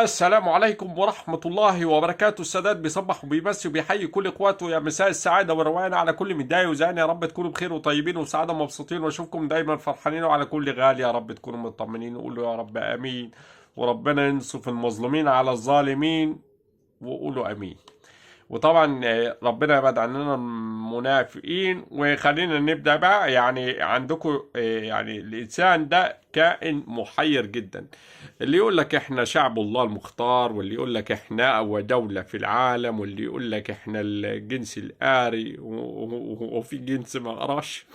السلام عليكم ورحمة الله وبركاته. السادات بيصبح وبيمسي وبيحيي كل اخواته. يا مساء السعادة والروقان على كل متضايق وزعلان، يا رب تكونوا بخير وطيبين وسعادة ومبسوطين، واشوفكم دايما فرحانين، وعلى كل غالي يا رب تكونوا مطمنين. وقولوا يا رب امين، وربنا ينصف المظلومين على الظالمين، وقولوا امين. وطبعا ربنا يبعد عننا المنافقين. وخلينا نبدأ بقى. يعني عندكم يعني الإنسان ده كائن محير جدا، اللي يقول لك احنا شعب الله المختار، واللي يقول لك احنا أول دولة في العالم، واللي يقول لك احنا الجنس الآري وفي جنس ما قراش.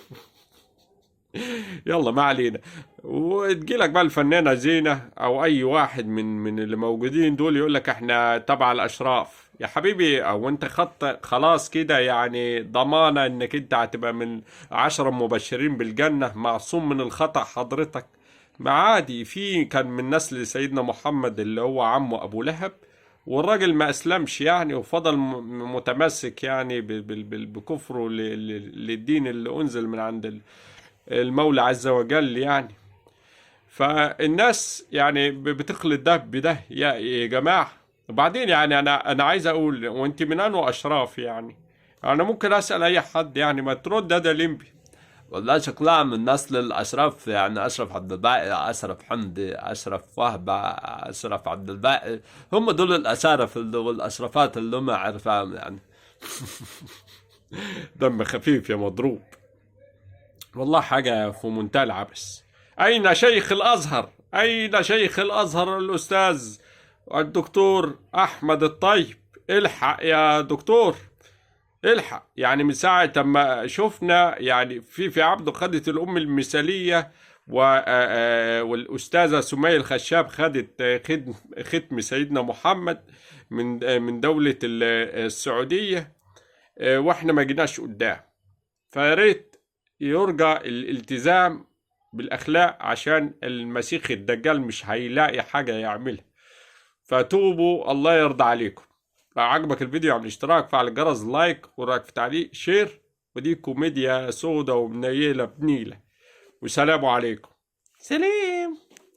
يلا ما علينا. وتجيلك بقى الفنانة زينة او اي واحد من اللي موجودين دول يقول لك احنا تبع الاشراف. يا حبيبي، او انت خط خلاص كده يعني ضمانة انك انت هتبقى من 10 مبشرين بالجنة، معصوم من الخطأ حضرتك. ما عادي، في كان من نسل سيدنا محمد اللي هو عمه ابو لهب، والراجل ما اسلمش يعني، وفضل متمسك يعني بكفره للدين اللي انزل من عند المولى عز وجل يعني. فالناس يعني بتخلط ده بده يا جماعة. وبعدين يعني أنا عايز أقول، وأنت من أنو أشراف يعني؟ أنا ممكن أسأل أي حد يعني، ما ترد ده ليمبي. والله شكلها من نسل الأشراف، يعني أشرف عبد الباقي، أشرف حمدي، أشرف وهبة، أشرف عبد الباقي. هم دول الأشارف والأشرفات اللي هم عرفاهم يعني. دم خفيف يا مضروب، والله حاجة في منتهى العبث. أين شيخ الأزهر؟ أين شيخ الأزهر الأستاذ الدكتور أحمد الطيب؟ الحق يا دكتور، الحق. يعني من ساعة ما شفنا يعني في عبده خدت الأم المثالية، والأستاذة سمية الخشاب خدت ختم سيدنا محمد من دولة السعودية، واحنا ما جيناش قدام. فياريت يرجى الالتزام بالأخلاق، عشان المسيح الدجال مش هيلاقي حاجة يعملها. فتوبوا، الله يرضى عليكم. لو عجبك الفيديو اعمل اشتراك، فعل الجرس، لايك، وراك في تعليق، شير. ودي كوميديا سودا ومنيلة بنيلة. والسلام عليكم. سلام.